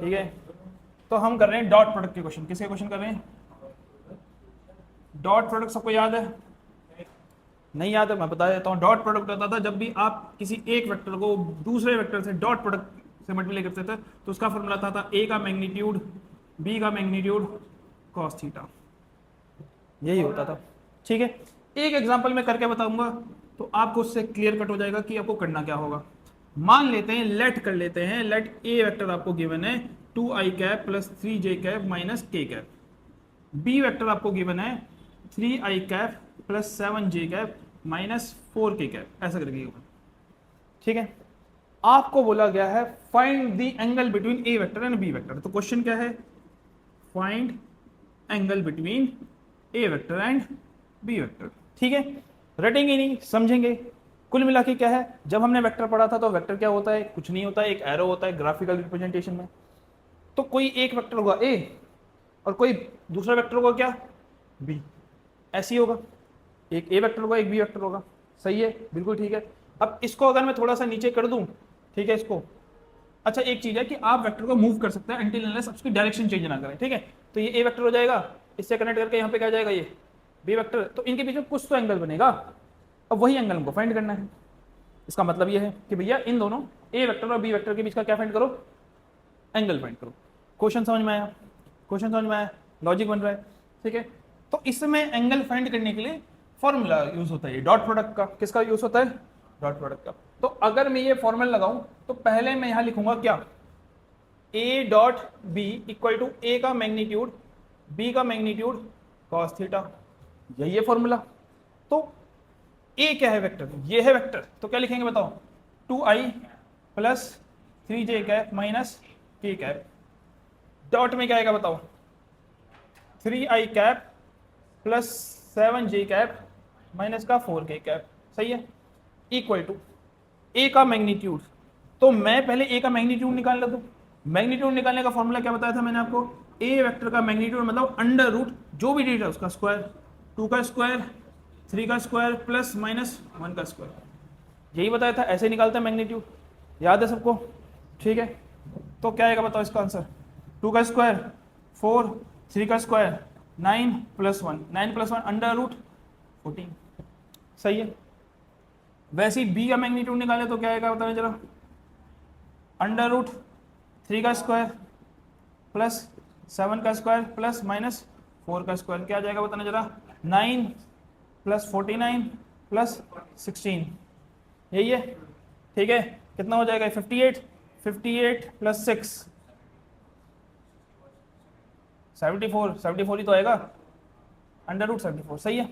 ठीक है, तो हम कर रहे हैं डॉट प्रोडक्ट के क्वेश्चन। किसके क्वेश्चन कर रहे हैं? डॉट प्रोडक्ट सबको याद है? नहीं याद है, मैं बता देता हूँ। डॉट प्रोडक्ट होता था जब भी आप किसी एक वेक्टर को दूसरे वेक्टर से डॉट प्रोडक्ट से मल्टीप्लाई करते थे तो उसका फॉर्मूला था ए का मैग्नीट्यूड बी का मैग्नीट्यूड कॉस थीटा, यही होता था। ठीक है, एक एग्जांपल में करके बताऊंगा तो आपको उससे क्लियर कट हो जाएगा कि आपको करना क्या होगा। मान लेते हैं, लेट कर लेते हैं, लेट ए वेक्टर आपको गिवन है 2i cap plus 3j cap minus k cap, B vector आपको गिवन है 3i cap plus 7j cap minus 4k cap, ऐसा करके गिवन। ठीक है, आपको बोला गया है find the angle between A vector and B vector. तो क्वेश्चन क्या है? Find angle between A vector and B vector. ठीक है, रटेंगे नहीं, समझेंगे। कुल मिला के क्या है, जब हमने वेक्टर पढ़ा था तो वेक्टर क्या होता है? कुछ नहीं होता है, एक एरो होता है ग्राफिकल रिप्रेजेंटेशन में। तो कोई एक वेक्टर होगा ए और कोई दूसरा वेक्टर होगा क्या? बी, ऐसे ही होगा। एक ए वेक्टर होगा, एक बी वेक्टर होगा। सही है, बिल्कुल ठीक है। अब इसको अगर मैं थोड़ा सा नीचे कर दूं, ठीक है, इसको, अच्छा एक चीज है कि आप वेक्टर को मूव कर सकते हैं अनटिल अनलेस उसकी डायरेक्शन चेंज ना करें। ठीक है, तो ये ए वेक्टर हो जाएगा, इससे कनेक्ट करके यहाँ पे क्या जाएगा? ये बी वेक्टर। तो इनके बीच में कुछ तो एंगल बनेगा, अब वही एंगल हमको फाइंड करना है। इसका मतलब ये है कि भैया इन दोनों ए वेक्टर और बी वेक्टर के बीच का क्या फाइंड करो? एंगल फाइंड करो। क्वेश्चन समझ में आया? क्वेश्चन समझ में आया? लॉजिक बन रहा है? ठीक है, तो इसमें एंगल फाइंड करने के लिए फॉर्मूला यूज होता है डॉट प्रोडक्ट का। किसका यूज होता है? डॉट प्रोडक्ट का। तो अगर मैं ये फॉर्मूला लगाऊं तो पहले मैं यहां लिखूंगा क्या? A dot B equal to A का मैग्नीट्यूड बी का मैग्नीट्यूड कॉस थीटा, यही है फॉर्मूला। तो ए क्या है? वेक्टर, ये है वेक्टर। तो क्या लिखेंगे बताओ? 2i plus 3j cap minus k cap. Dot में क्या आएगा बताओ? 3i cap plus 7j cap minus का 4k कैप। सही है, इक्वल टू ए का मैग्नीट्यूड। तो मैं पहले ए का मैग्नीट्यूड निकाल लेता हूँ। मैग्नीट्यूड निकालने का फॉर्मूला क्या बताया था मैंने आपको? ए वेक्टर का मैग्नीट्यूड मतलब अंडर रूट जो भी डिजिट है उसका स्क्वायर, 2 का स्क्वायर 3 का स्क्वायर प्लस माइनस 1 का स्क्वायर, यही बताया था। ऐसे निकालते हैं मैग्नीट्यूड, याद है सबको? ठीक है, तो क्या आएगा बताओ इसका आंसर? 2 का स्क्वायर 4, 3 का square 9 plus 1, 9 plus 1 under root 14। सही है, वैसे ही बी का मैग्नीट्यूड निकाले तो क्या आएगा बताओ जरा? अंडर रूट 3 का स्क्वायर प्लस 7 का स्क्वायर प्लस माइनस 4 का स्क्वायर, क्या आ जाएगा बताना जरा? 9 प्लस 49 प्लस 16, यही है। ठीक है, कितना हो जाएगा? 58, 58 प्लस 6 74, 74 ही तो आएगा, अंडर रूट 74। सही है,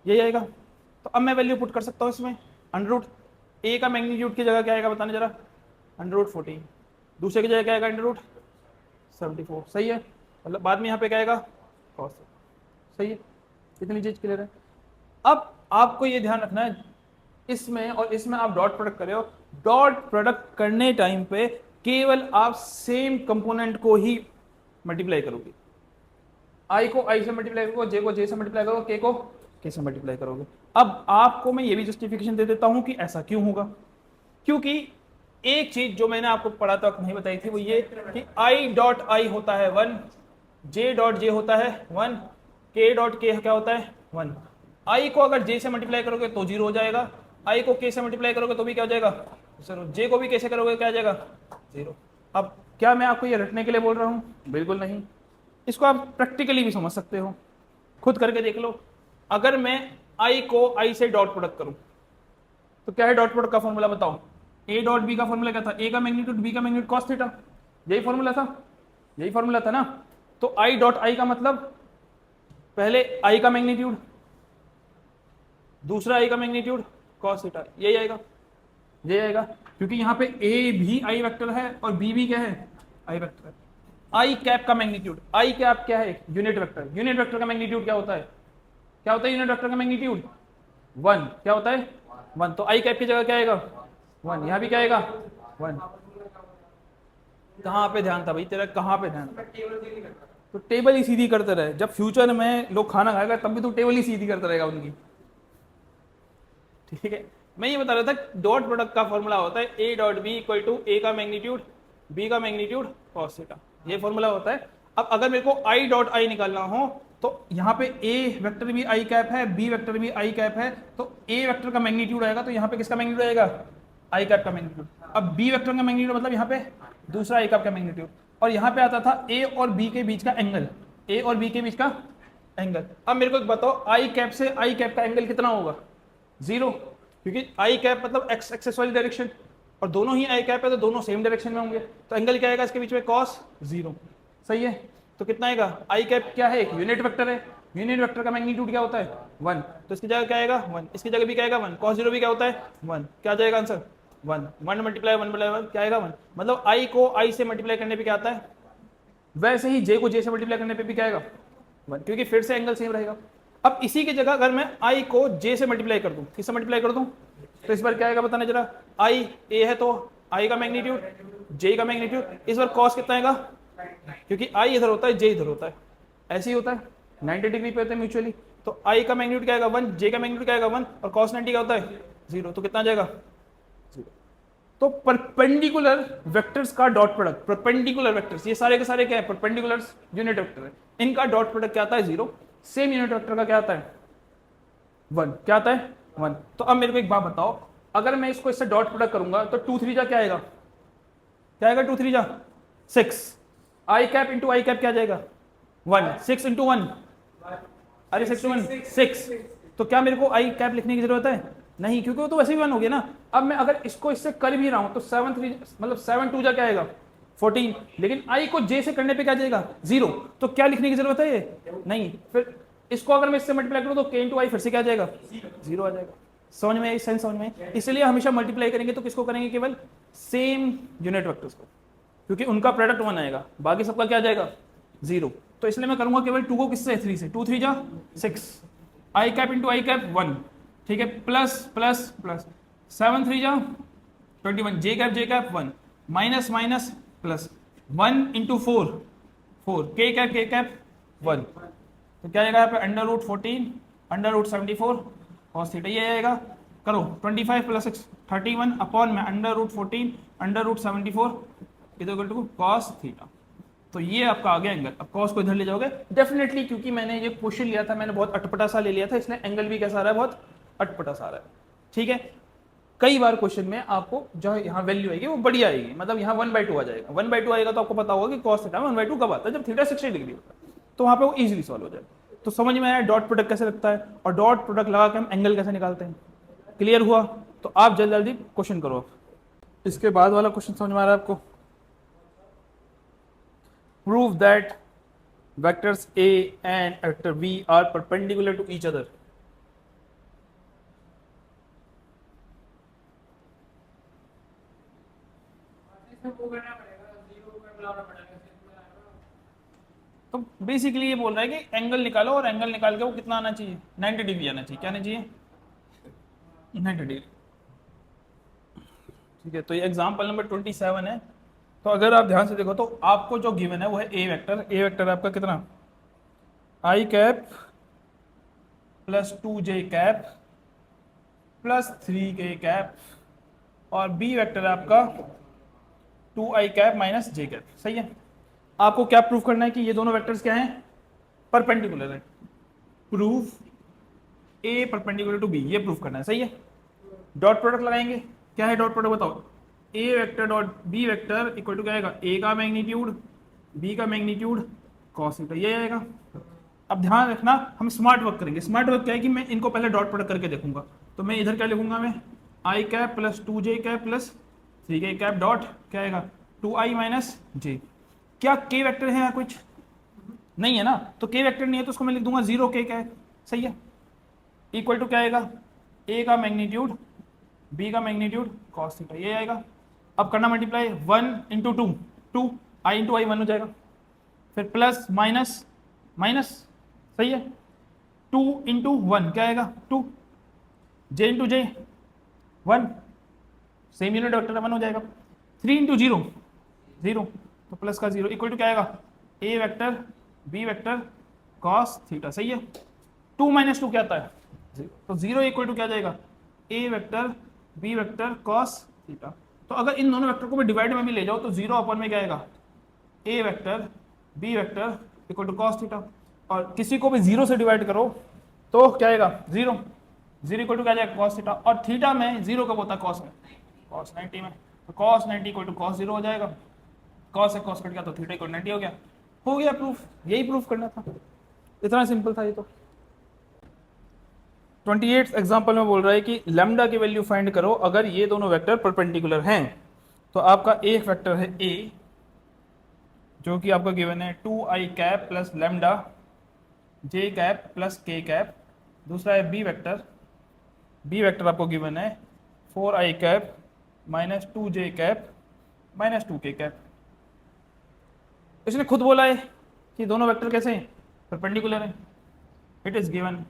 यही आएगा। तो अब मैं वैल्यू पुट कर सकता हूँ इसमें। अंडर रूट ए का मैग्नीट्यूड की जगह क्या आएगा बताना जरा? अंडर रूट 14, दूसरे की जगह क्या आएगा? Under root 74। सही है, मतलब बाद में यहाँ पे क्या आएगा? कॉस। सही है, कितनी चीज क्लियर है? अब आपको ये ध्यान रखना है, इसमें और इसमें आप डॉट प्रोडक्ट कर रहे हो। डॉट प्रोडक्ट करने टाइम पे केवल आप सेम कंपोनेंट को ही मल्टीप्लाई करोगे। आई को आई से मल्टीप्लाई करोगे, जे को जे से मल्टीप्लाई करोगे, के को के से मल्टीप्लाई करोगे। अब आपको मैं ये भी जस्टिफिकेशन दे देता हूं कि ऐसा क्यों होगा। क्योंकि एक चीज जो मैंने आपको पढ़ा था नहीं बताई थी, वो ये कि आई डॉट आई होता है 1, जे डॉट जे होता है 1, के डॉट के क्या होता है 1। आई को अगर जे से मल्टीप्लाई करोगे तो 0 हो जाएगा, आई को के से मल्टीप्लाई करोगे तो भी क्या हो जाएगा? 0। जे को भी कैसे करोगे क्या आ जाएगा? 0। अब क्या मैं आपको ये रटने के लिए बोल रहा हूँ? बिल्कुल नहीं, इसको आप प्रैक्टिकली भी समझ सकते हो, खुद करके देख लो। अगर मैं आई को आई से डॉट प्रोडक्ट करूं तो क्या है डॉट प्रोडक्ट का फॉर्मूला बताओ? ए डॉट बी का फॉर्मूला क्या था? ए का मैग्नीट्यूड बी का मैग्नीट्यूड कॉस थीटा, यही फॉर्मूला था, यही फॉर्मूला था ना। तो आई डॉट आई का मतलब पहले आई का मैग्नीट्यूड, दूसरा आई का मैग्नीट्यूड कॉस थीटा, यही आएगा, यही आएगा। क्योंकि यहाँ पे ए भी आई वेक्टर है और बी भी क्या है? आई वेक्टर है। आई कैप का मैग्नीट्यूड, आई कैप क्या है? Unit vector. यूनिट वेक्टर का मैग्नीट्यूड क्या होता है? क्या होता है यूनिट वेक्टर का मैग्नीट्यूड? 1। क्या होता है? 1। तो आई कैप की जगह क्या आएगा? 1। यहाँ भी क्या आएगा? 1। कहाँ पे ध्यान था भाई तेरा? कहाँ पे ध्यान था? तो टेबल ही सीधी करते रहे। जब फ्यूचर में लोग खाना खाएगा तब भी तो टेबल ही सीधी करता रहेगा उनकी। ठीक है, मैं ये बता रहा था डॉट प्रोडक्ट का फॉर्मूला होता है A dot B equal to A का मैग्नीट्यूड बी का मैग्नीट्यूड कॉस थीटा, ये फॉर्मूला होता है। अब अगर मेरे को आई डॉट आई निकालना हो तो यहाँ पे ए वेक्टर भी आई कैप है, बी वेक्टर भी आई कैप है, तो ए वेक्टर का मैग्नीट्यूड आएगा तो यहाँ पे किसका मैग्नीट्यूड आएगा, आई कैप का मैग्नीट्यूड। अब बी वेक्टर का मैग्नीट्यूड मतलब यहाँ पे दूसरा आई कैप का मैग्नीट्यूड, और यहाँ पे आता था ए और बी के बीच का एंगल, ए और बी के बीच का एंगल। अब मेरे को एक बताओ आई कैप से आई कैप का एंगल कितना होगा, जीरो, क्योंकि आई कैप मतलब एक्स एक्सेस वाली डायरेक्शन, और दोनों ही आई कैप है तो दोनों सेम डायरेक्शन में होंगे, तो एंगल क्या आएगा इसके बीच में, कॉस जीरो। सही है, तो कितना आएगा, आई कैप क्या है, एक यूनिट वेक्टर है, यूनिट वेक्टर का मैग्नीट्यूड क्या होता है 1, तो इसकी जगह क्या आएगा 1, इसकी जगह भी क्या आएगा 1, कॉस जीरो भी क्या होता है 1, क्या जाएगा आंसर 1, 1 मल्टीप्लाई 1 मल्टीप्लाई 1 क्या आएगा 1, मतलब आई को आई से मल्टीप्लाई करने पे क्या आता है, वैसे ही जे को जे से मल्टीप्लाई करने पे भी क्या आएगा 1, क्योंकि फिर से एंगल सेम रहेगा। अब इसी की जगह अगर मैं आई को जे से मल्टीप्लाई कर दूं, किससे मल्टीप्लाई कर दूं, तो इस बार क्या आएगा बताना जरा, आई ए है तो आई का मैग्नीट्यूड, जे का मैग्नीट्यूड, इस बार कॉस कितना आएगा, क्योंकि आई इधर होता है जे इधर होता है, ऐसे ही होता है 90 डिग्री पे होते हैं म्यूचुअली, तो आई का मैग्नीट्यूड क्या आएगा 1, जे का मैग्नीट्यूड क्या आएगा 1, और कॉस 90 क्या होता है 0, तो कितना आ जाएगा 0। तो परपेंडिकुलर वेक्टर्स का डॉट प्रोडक्ट, परपेंडिकुलर वेक्टर्स ये सारे के सारे क्या है, परपेंडिकुलर यूनिट वेक्टर है, इनका डॉट प्रोडक्ट क्या आता है 0, सेम यूनिट वेक्टर का क्या आता है 1, क्या आता है 1। तो अब मेरे को एक बात बताओ, अगर मैं इसको इससे डॉट प्रोडक्ट करूंगा तो 2 3 जा क्या आएगा, क्या आएगा 2 3 जा 6, आई कैप इंटू आई कैप क्या जाएगा 1, 6 इंटू 1, अरे 6 टू 1 6, तो क्या मेरे को आई कैप लिखने की जरूरत है, नहीं, क्योंकि वो तो वैसे भी 1 हो गया ना। अब मैं अगर इसको इससे कर भी रहा हूं तो 7 3 मतलब 7 2 जा क्या आएगा 14, लेकिन आई को जे से करने पे क्या जाएगा 0, तो क्या लिखने की जरूरत है ये नहीं, फिर इसको अगर मैं इससे मल्टीप्लाई करूं तो के इंटू आई फिर से क्या आ जाएगा 0 आ जाएगा। समझ में, सेंस समझ में, इसलिए हमेशा मल्टीप्लाई करेंगे तो किसको करेंगे, केवल सेम यूनिट वेक्टर्स को, क्योंकि उनका प्रोडक्ट 1 आएगा, बाकी सबका क्या आ जाएगा 0, तो इसलिए मैं करूंगा केवल 2 को किससे 3 से, 2 3 जा 6, आई कैप इंटू आई कैप 1, ठीक है, प्लस प्लस प्लस 7 3 जा 21, J cap 1, minus minus plus 1 into 4 4, के कैप 1, तो क्या आएगा यहाँ पे under root 14 under root 74 cos theta, ये आएगा, करो 25 प्लस 6 31 अपॉन में under root 14 under root 74 equal to cos theta. तो ये आपका आ गया एंगल। अब कॉस को इधर ले जाओगे डेफिनेटली, क्योंकि मैंने ये क्वेश्चन लिया था, मैंने बहुत अटपटा सा ले लिया था, इसलिए एंगल भी कैसा आ रहा है, बहुत अटपटा सा आ रहा है। ठीक है, कई बार क्वेश्चन में आपको जो यहाँ वैल्यू आएगी वो बड़ी आएगी, मतलब यहाँ 1/2 आ जाएगा, 1/2 आएगा तो आपको पता होगा कि कॉस थीटा 1/2 कब आता है, जब थीटा 60 डिग्री होता है, तो वहाँ पे वो इजीली सॉल्व हो जाएगा। तो समझ में आया डॉट प्रोडक्ट कैसे लगता है और डॉट प्रोडक्ट लगा के हम एंगल कैसे निकालते हैं, क्लियर हुआ। तो आप जल्दी जल्दी क्वेश्चन करो। इसके बाद वाला क्वेश्चन समझ में आ रहा है आपको, prove that vectors A and vector V are perpendicular to each other। तो बेसिकली ये बोल रहा है कि एंगल निकालो, और एंगल निकाल के वो कितना आना चाहिए 90 डिग्री आना चाहिए, क्या आना चाहिए 90 डिग्री। ठीक है, तो ये एग्जाम्पल नंबर 27 है। तो अगर आप ध्यान से देखो तो आपको जो गिवन है वो है ए वेक्टर आपका कितना I cap plus 2j cap plus 3k cap, और बी वेक्टर आपका 2i cap minus j cap. सही है, आपको क्या प्रूफ करना है कि ये दोनों वेक्टर्स क्या हैं, परपेंडिकुलर है। Proof A perpendicular to B, ये प्रूफ करना है। सही है, डॉट प्रोडक्ट लगाएंगे, क्या है डॉट प्रोडक्ट बताओ, A vector dot B vector equal to क्या आएगा, ए का मैग्नीट्यूड बी का मैग्नीट्यूड कॉस थीटा, ये आएगा। अब ध्यान रखना हम स्मार्ट वर्क करेंगे। स्मार्ट वर्क क्या है कि मैं इनको पहले डॉट प्रोडक्ट करके देखूंगा, तो मैं इधर क्या लिखूंगा, मैं I cap plus 2j cap plus 3k cap dot क्या आएगा 2i माइनस j। क्या k वेक्टर है यहाँ कुछ नहीं है ना, तो k वेक्टर नहीं है तो उसको मैं लिख दूंगा 0k कैप। सही है, इक्वल टू क्या आएगा a का मैग्नीट्यूड b का मैग्नीट्यूड कॉस थीटा, ये आएगा। अब करना मल्टीप्लाई 1 इंटू 2 2 i इंटू आई 1 हो जाएगा, फिर प्लस माइनस माइनस। सही है, 2 इंटू 1 क्या आएगा 2, j into j 1, same unit vector 1 हो जाएगा। 3 इंटू 0 0, तो प्लस का 0 इक्वल टू क्या आएगा a vector b vector cos theta. सही है, 2 माइनस 2 क्या आता है 0, तो 0 इक्वल टू क्या जाएगा a vector b vector cos theta. तो अगर इन दोनों वेक्टर को भी डिवाइड में भी ले जाओ तो 0 अपन में क्या आएगा, A vector B vector equal to cos theta, और किसी को भी 0 से डिवाइड करो तो क्या आएगा, 0 इक्वल टू क्या जाएगा, कॉस थीटा, और थीटा में 0 कब होता है, कॉस में, कॉस 90 में, तो कॉस 90 इक्वल टू कॉस 0 हो जाएगा, कॉस से कॉस कट गया तो थीटा इक्वल 90 हो गया प्रूफ, यही प्रूफ करना था, इतना सिंपल था ये तो। 28 एग्जांपल में बोल रहा है कि लैम्डा की वैल्यू फाइंड करो अगर ये दोनों वेक्टर परपेंडिकुलर हैं। तो आपका एक वेक्टर है ए जो कि आपका गिवन है 2i cap plus lambda J cap plus के कैप, दूसरा है बी वेक्टर आपको गिवन है 4i cap minus 2j cap minus 2k cap. इसने खुद बोला है कि दोनों वेक्टर कैसे हैं, परपेंडिकुलर हैं। It is given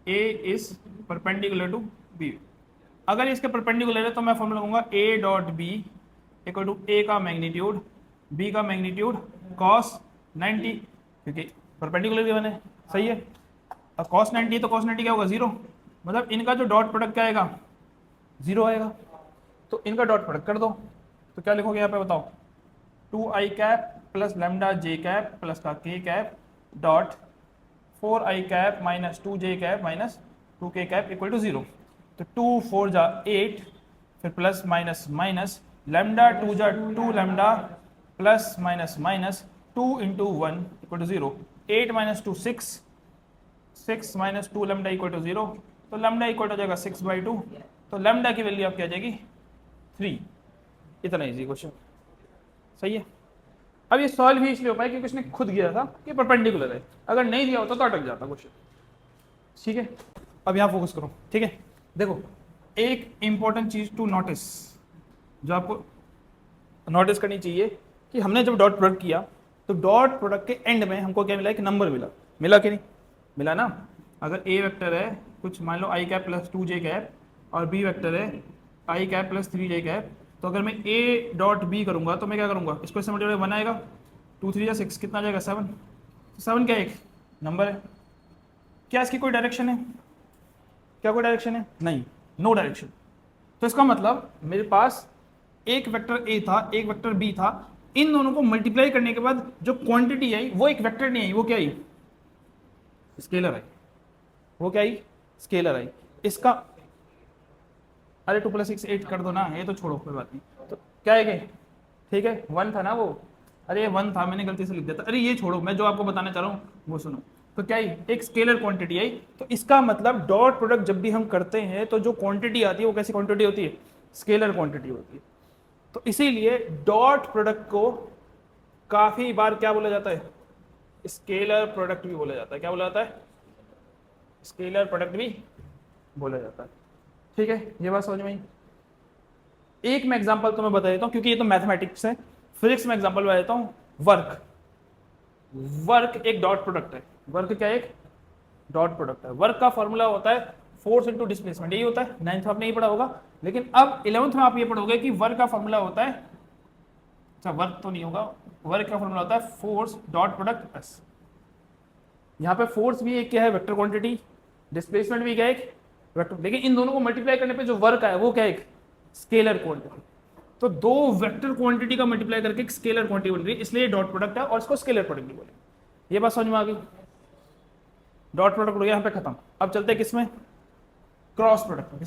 A is perpendicular to B। अगर इसके परपेंडिकुलर है तो मैं फॉर्मूला लगाऊंगा A dot B equal to A का मैग्नीट्यूड B का मैग्नीट्यूड cos 90, क्योंकि परपेंडिकुलर गिवन है, सही है। अब cos 90 तो cos 90 क्या होगा, 0, मतलब इनका जो डॉट प्रोडक्ट क्या आएगा, 0 आएगा। तो इनका डॉट प्रोडक्ट कर दो, तो क्या लिखोगे यहाँ पे बताओ, 2i cap plus lambda J cap plus का k cap dot 4i cap minus 2j cap minus 2k cap equal to 0। तो 2 4 जा 8, फिर प्लस माइनस माइनस लैम्डा 2 जा 2 lambda plus minus minus 2 into 1 equal to 0, 8 minus 2 6, 6 minus 2 lambda equal to 0, तो lambda equal हो जाएगा 6/2, तो lambda की value आपकी आ जाएगी 3। इतना इजी क्वेश्चन, सही है। अब ये सॉल्व भी इसलिए हो पाया क्योंकि उसने खुद किया था कि परपेंडिकुलर है, अगर नहीं दिया होता तो अटक जाता क्वेश्चन, ठीक है। अब यहाँ फोकस करो, ठीक है। देखो एक इंपॉर्टेंट चीज टू नोटिस जो आपको नोटिस करनी चाहिए कि हमने जब डॉट प्रोडक्ट किया तो डॉट प्रोडक्ट के एंड में हमको क्या मिला, एक नंबर मिला कि नहीं मिला ना। अगर ए वेक्टर है कुछ मान लो i cap plus 2j cap और बी वेक्टर है i cap plus 3j cap, तो अगर मैं a डॉट बी करूंगा तो मैं क्या करूंगा, इसको से मल्टीप्लाई 1 आएगा, 2 3 6 कितना आ जाएगा 7, 7 क्या एक नंबर है, क्या इसकी कोई डायरेक्शन है, क्या कोई डायरेक्शन है, नहीं, नो डायरेक्शन। तो इसका मतलब मेरे पास एक वेक्टर a था एक वेक्टर b था, इन दोनों को मल्टीप्लाई करने के बाद जो क्वांटिटी आई वो एक वेक्टर नहीं आई, वो क्या आई, स्केलर आई, वो क्या आई, स्केलर आई। इसका अरे 2 + 6 8 कर दो ना, ये तो छोड़ो कोई बात नहीं, तो क्या है, ठीक है 1 था ना वो, अरे 1 था मैंने गलती से लिख दिया था, अरे ये छोड़ो, मैं जो आपको बताना चाह रहा हूँ वो सुनो। तो क्या आई, एक स्केलर क्वांटिटी आई। तो इसका मतलब डॉट प्रोडक्ट जब भी हम करते हैं तो जो क्वांटिटी आती है वो कैसी क्वांटिटी होती है, स्केलर क्वांटिटी होती है। तो इसीलिए डॉट प्रोडक्ट को काफी बार क्या बोला जाता है, स्केलर प्रोडक्ट भी बोला जाता है। क्या बोला जाता है, स्केलर प्रोडक्ट भी बोला जाता है, ठीक है। ये बात समझ में आई। एक मैं एग्जांपल तुम्हें बता देता हूं क्योंकि ये तो मैथमेटिक्स है। फिजिक्स में एग्जांपल बता देता हूं, वर्क एक डॉट प्रोडक्ट है। वर्क क्या एक डॉट प्रोडक्ट है। वर्क का फॉर्मूला होता है फोर्स इनटू डिस्प्लेसमेंट, यही होता है। 9th में आपने यही पढ़ा होगा, लेकिन अब 11th में आप ये पढ़ोगे कि वर्क का फॉर्मूला होता है, अच्छा वर्क तो नहीं होगा, वर्क का फॉर्मूला होता है फोर्स डॉट प्रोडक्ट प्लस, यहाँ पे फोर्स भी एक क्या है, वेक्टर क्वांटिटी, डिस्प्लेसमेंट भी क्या है, एक वेक्टर, लेकिन इन दोनों को मल्टीप्लाई करने पे जो वर्क आया वो क्या है, एक स्केलर क्वांटिटी। तो दो वेक्टर क्वांटिटी का मल्टीप्लाई करके एक स्केलर क्वांटिटी बन रही है, इसलिए डॉट प्रोडक्ट है और इसको स्केलर प्रोडक्ट भी बोले। ये बात समझ में आ गई। डॉट प्रोडक्ट हो गया यहाँ पे खत्म। अब चलते हैं किसमें, क्रॉस प्रोडक्ट।